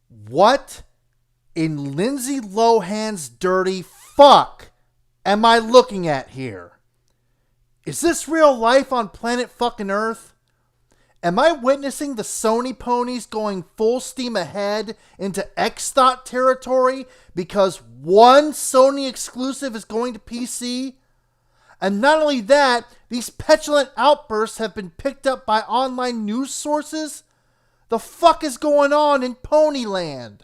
What in Lindsay Lohan's dirty fuck am I looking at here? Is this real life on planet fucking Earth? Am I witnessing the Sony Ponies going full steam ahead into Xthot territory because one Sony exclusive is going to PC? And not only that, these petulant outbursts have been picked up by online news sources? The fuck is going on in Ponyland?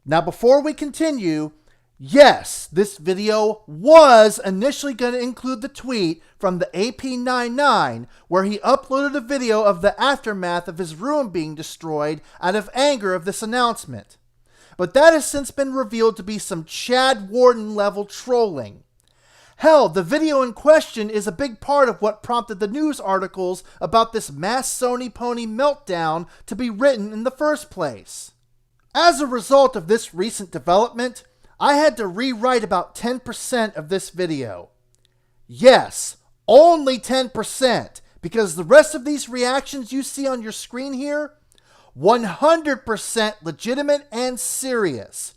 Now before we continue, yes, this video was initially going to include the tweet from the AP99 where he uploaded a video of the aftermath of his room being destroyed out of anger of this announcement. But that has since been revealed to be some Chad Warden level trolling. Hell, the video in question is a big part of what prompted the news articles about this mass Sony Pony meltdown to be written in the first place. As a result of this recent development, I had to rewrite about 10% of this video. Yes, only 10%, because the rest of these reactions you see on your screen here, 100% legitimate and serious.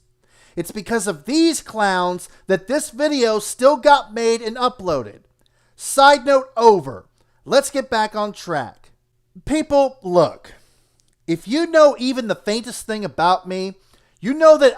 It's because of these clowns that this video still got made and uploaded. Side note over. Let's get back on track. People, look. If you know even the faintest thing about me, you know that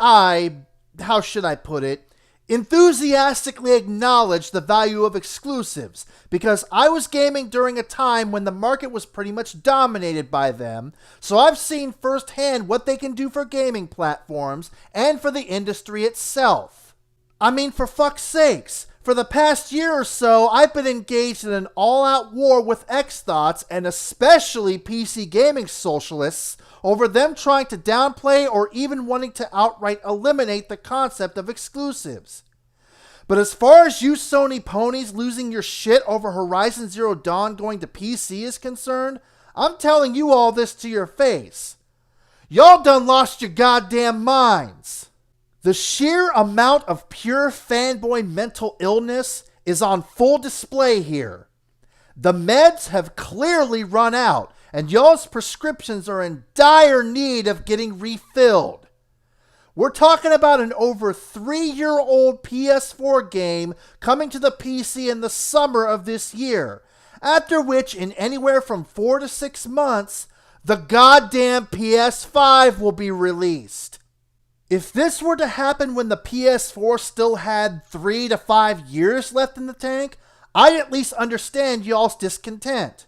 how should I put it, enthusiastically acknowledge the value of exclusives, because I was gaming during a time when the market was pretty much dominated by them, so I've seen firsthand what they can do for gaming platforms and for the industry itself. I mean, for fuck's sakes, for the past year or so, I've been engaged in an all-out war with Xthots and especially PC gaming socialists over them trying to downplay or even wanting to outright eliminate the concept of exclusives. But as far as you Sony Ponies losing your shit over Horizon Zero Dawn going to PC is concerned, I'm telling you all this to your face. Y'all done lost your goddamn minds. The sheer amount of pure fanboy mental illness is on full display here. The meds have clearly run out, and y'all's prescriptions are in dire need of getting refilled. We're talking about an over 3-year-old PS4 game coming to the PC in the summer of this year, after which in anywhere from 4 to 6 months, the goddamn PS5 will be released. If this were to happen when the PS4 still had 3 to 5 years left in the tank, I'd at least understand y'all's discontent.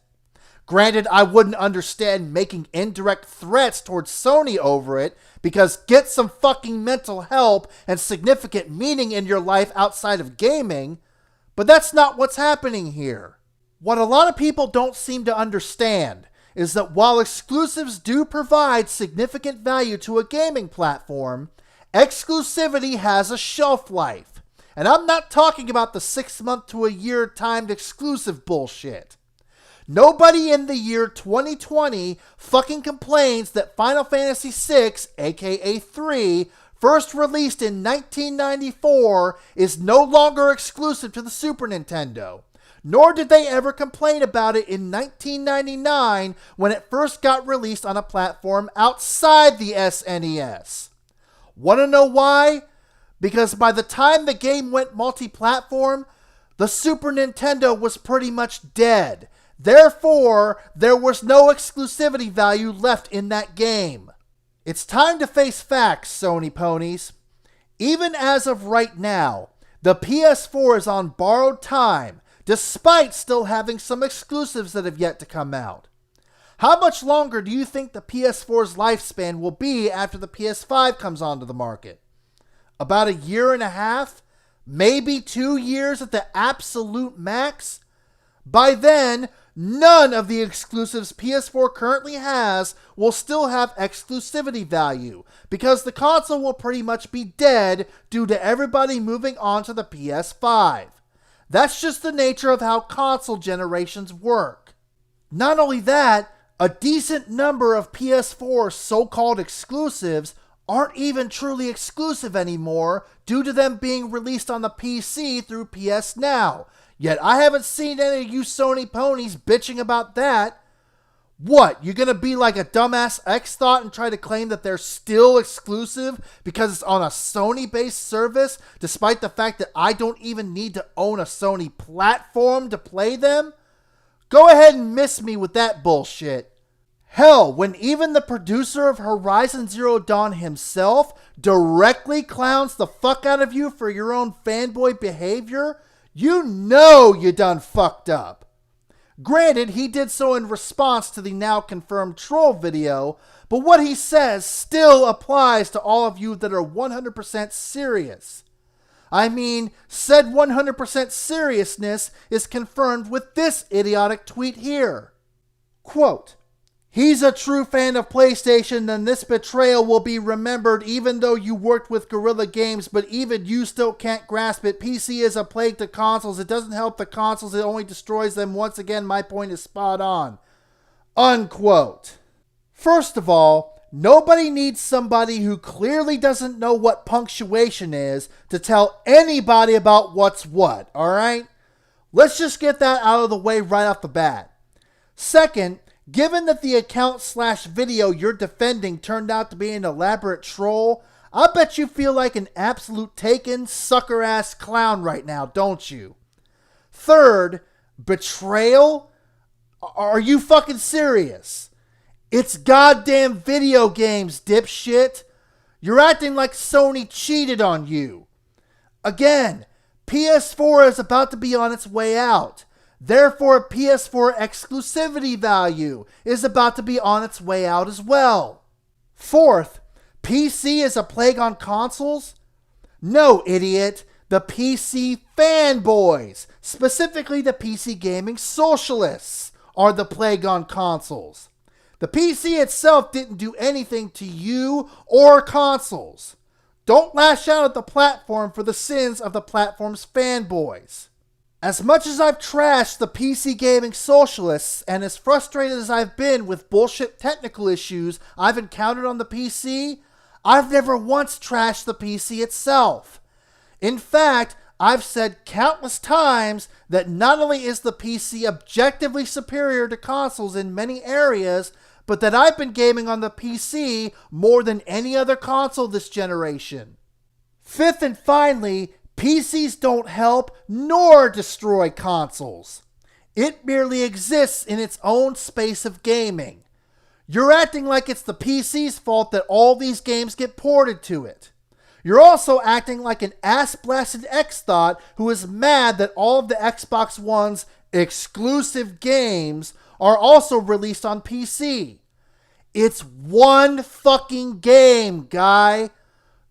Granted, I wouldn't understand making indirect threats towards Sony over it, because get some fucking mental help and significant meaning in your life outside of gaming, but that's not what's happening here. What a lot of people don't seem to understand is that while exclusives do provide significant value to a gaming platform, exclusivity has a shelf life. And I'm not talking about the 6-month to a year timed exclusive bullshit. Nobody in the year 2020 fucking complains that Final Fantasy VI, aka 3, first released in 1994, is no longer exclusive to the Super Nintendo. Nor did they ever complain about it in 1999 when it first got released on a platform outside the SNES. Want to know why? Because by the time the game went multi-platform, the Super Nintendo was pretty much dead. Therefore, there was no exclusivity value left in that game. It's time to face facts, Sony Ponies. Even as of right now, the PS4 is on borrowed time, despite still having some exclusives that have yet to come out. How much longer do you think the PS4's lifespan will be after the PS5 comes onto the market? About 1.5 years? Maybe 2 years at the absolute max? By then, none of the exclusives PS4 currently has will still have exclusivity value, because the console will pretty much be dead due to everybody moving on to the PS5. That's just the nature of how console generations work. Not only that, a decent number of PS4 so-called exclusives aren't even truly exclusive anymore due to them being released on the PC through PS Now. Yet I haven't seen any of you Sony Ponies bitching about that. What, you gonna be like a dumbass Xthot and try to claim that they're still exclusive because it's on a Sony-based service, despite the fact that I don't even need to own a Sony platform to play them? Go ahead and miss me with that bullshit. Hell, when even the producer of Horizon Zero Dawn himself directly clowns the fuck out of you for your own fanboy behavior, you know you done fucked up. Granted, he did so in response to the now confirmed troll video, but what he says still applies to all of you that are 100% serious. I mean, said 100% seriousness is confirmed with this idiotic tweet here. Quote, "He's a true fan of PlayStation, and this betrayal will be remembered even though you worked with Guerrilla Games, but even you still can't grasp it. PC is a plague to consoles. It doesn't help the consoles, it only destroys them. Once again, my point is spot on." Unquote. First of all, nobody needs somebody who clearly doesn't know what punctuation is to tell anybody about what's what, alright? Let's just get that out of the way right off the bat. Second, given that the account/video you're defending turned out to be an elaborate troll, I bet you feel like an absolute taken, sucker-ass clown right now, don't you? Third, betrayal? Are you fucking serious? It's goddamn video games, dipshit. You're acting like Sony cheated on you. Again, PS4 is about to be on its way out. Therefore, PS4 exclusivity value is about to be on its way out as well. Fourth, PC is a plague on consoles? No, idiot. The PC fanboys, specifically the PC gaming socialists, are the plague on consoles. The PC itself didn't do anything to you or consoles. Don't lash out at the platform for the sins of the platform's fanboys. As much as I've trashed the PC gaming socialists, and as frustrated as I've been with bullshit technical issues I've encountered on the PC, I've never once trashed the PC itself. In fact, I've said countless times that not only is the PC objectively superior to consoles in many areas, but that I've been gaming on the PC more than any other console this generation. Fifth and finally, PCs don't help nor destroy consoles. It merely exists in its own space of gaming. You're acting like it's the PC's fault that all these games get ported to it. You're also acting like an ass-blasted Xthot who is mad that all of the Xbox One's exclusive games are also released on PC. It's one fucking game, guy.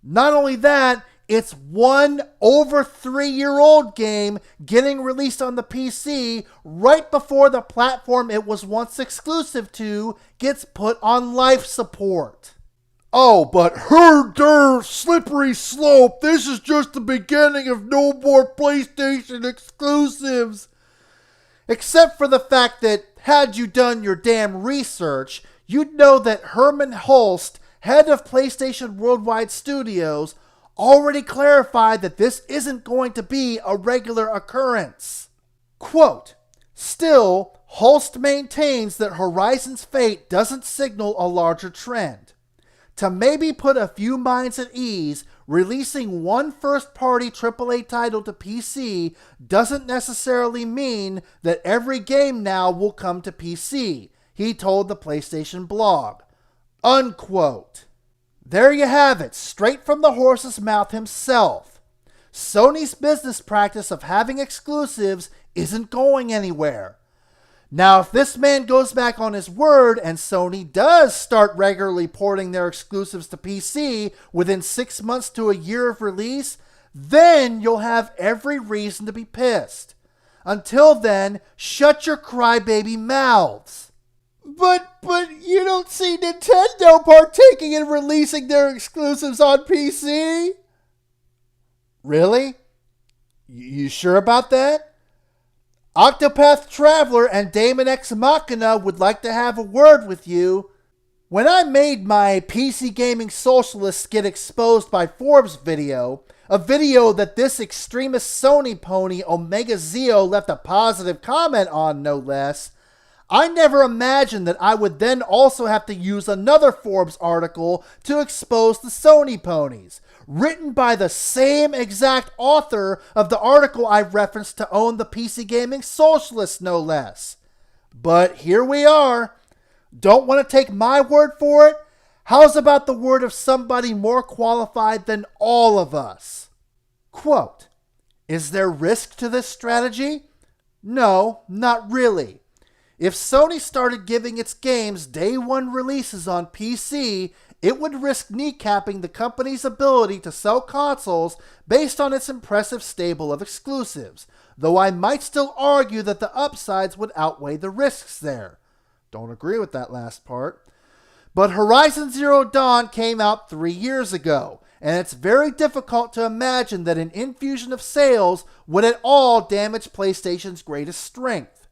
Not only that, it's one over 3-year-old game getting released on the PC right before the platform it was once exclusive to gets put on life support. Oh, but slippery slope. This is just the beginning of no more PlayStation exclusives. Except for the fact that, had you done your damn research, you'd know that Herman Hulst, head of PlayStation Worldwide Studios, already clarified that this isn't going to be a regular occurrence. Quote, "Still, Hulst maintains that Horizon's fate doesn't signal a larger trend. To maybe put a few minds at ease, releasing one first-party AAA title to PC doesn't necessarily mean that every game now will come to PC," he told the PlayStation blog. Unquote. There you have it, straight from the horse's mouth himself. Sony's business practice of having exclusives isn't going anywhere. Now, if this man goes back on his word and Sony does start regularly porting their exclusives to PC within 6 months to a year of release, then you'll have every reason to be pissed. Until then, shut your crybaby mouths. But you don't see Nintendo partaking in releasing their exclusives on PC? Really? You sure about that? Octopath Traveler and Daemon X Machina would like to have a word with you. When I made my PC Gaming Socialists Get Exposed by Forbes video, a video that this extremist Sony pony Omega Zeo left a positive comment on, no less, I never imagined that I would then also have to use another Forbes article to expose the Sony Ponies, written by the same exact author of the article I referenced to own the PC gaming socialists, no less. But here we are. Don't want to take my word for it? How's about the word of somebody more qualified than all of us? Quote, "Is there risk to this strategy? No, not really. If Sony started giving its games day one releases on PC, it would risk kneecapping the company's ability to sell consoles based on its impressive stable of exclusives, though I might still argue that the upsides would outweigh the risks there." Don't agree with that last part. But Horizon Zero Dawn came out 3 years ago, and it's very difficult to imagine that an infusion of sales would at all damage PlayStation's greatest strength.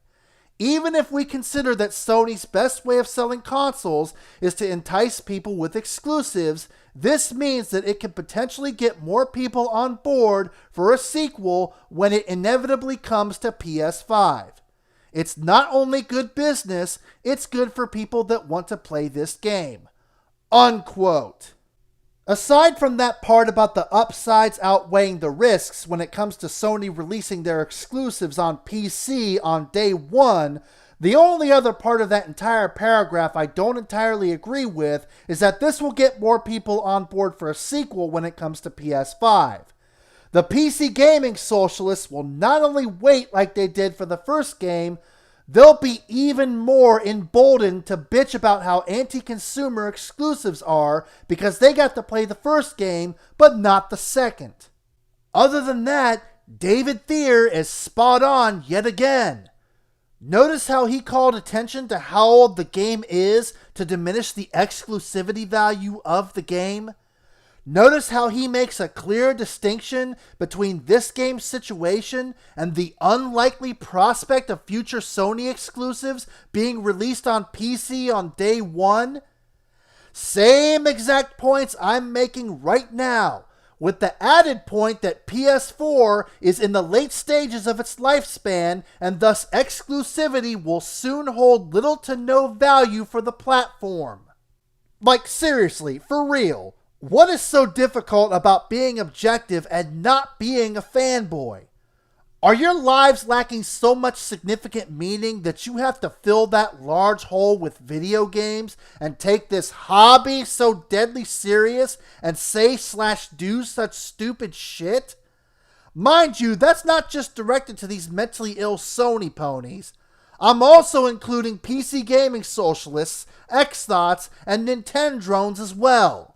Even if we consider that Sony's best way of selling consoles is to entice people with exclusives, this means that it can potentially get more people on board for a sequel when it inevitably comes to PS5. It's not only good business, it's good for people that want to play this game. Unquote. Aside from that part about the upsides outweighing the risks when it comes to Sony releasing their exclusives on PC on day one, the only other part of that entire paragraph I don't entirely agree with is that this will get more people on board for a sequel when it comes to PS5. The PC gaming socialists will not only wait like they did for the first game, they'll be even more emboldened to bitch about how anti-consumer exclusives are because they got to play the first game, but not the second. Other than that, David Thier is spot on yet again. Notice how he called attention to how old the game is to diminish the exclusivity value of the game. Notice how he makes a clear distinction between this game's situation and the unlikely prospect of future Sony exclusives being released on PC on day one. Same exact points I'm making right now, with the added point that PS4 is in the late stages of its lifespan and thus exclusivity will soon hold little to no value for the platform. Like seriously, for real. What is so difficult about being objective and not being a fanboy? Are your lives lacking so much significant meaning that you have to fill that large hole with video games and take this hobby so deadly serious and say/do such stupid shit? Mind you, that's not just directed to these mentally ill Sony ponies. I'm also including PC gaming socialists, Xthots, and Nintendrones as well.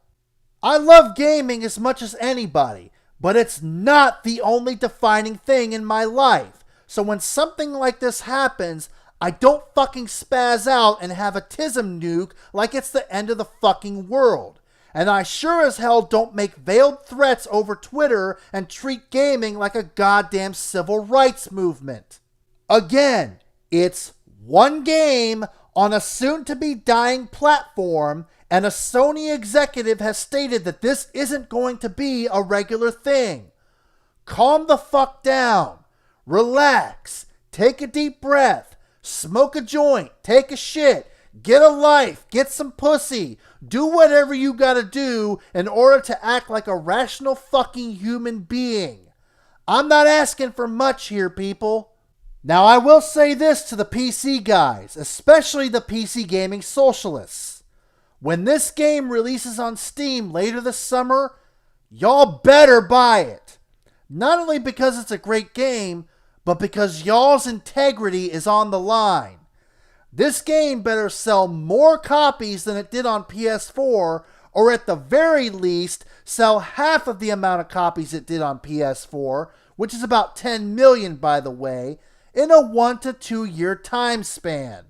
I love gaming as much as anybody, but it's not the only defining thing in my life. So when something like this happens, I don't fucking spaz out and have a tism nuke like it's the end of the fucking world. And I sure as hell don't make veiled threats over Twitter and treat gaming like a goddamn civil rights movement. Again, it's one game on a soon-to-be dying platform, and a Sony executive has stated that this isn't going to be a regular thing. Calm the fuck down. Relax. Take a deep breath. Smoke a joint. Take a shit. Get a life. Get some pussy. Do whatever you gotta do in order to act like a rational fucking human being. I'm not asking for much here, people. Now, I will say this to the PC guys, especially the PC gaming socialists. When this game releases on Steam later this summer, y'all better buy it. Not only because it's a great game, but because y'all's integrity is on the line. This game better sell more copies than it did on PS4, or at the very least, sell half of the amount of copies it did on PS4, which is about 10 million, by the way, in a 1 to 2 year time span.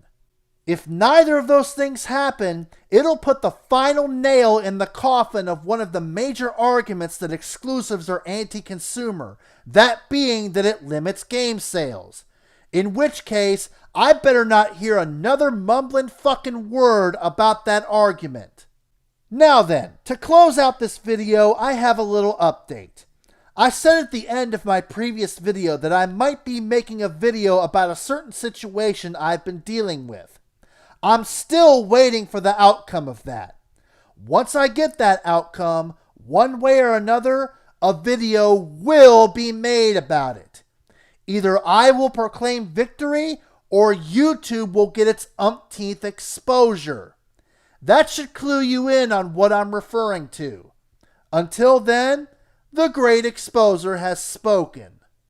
If neither of those things happen, it'll put the final nail in the coffin of one of the major arguments that exclusives are anti-consumer, that being that it limits game sales. In which case, I better not hear another mumbling fucking word about that argument. Now then, to close out this video, I have a little update. I said at the end of my previous video that I might be making a video about a certain situation I've been dealing with. I'm still waiting for the outcome of that. Once I get that outcome, one way or another, a video will be made about it. Either I will proclaim victory or YouTube will get its umpteenth exposure. That should clue you in on what I'm referring to. Until then, the Great Exposer has spoken.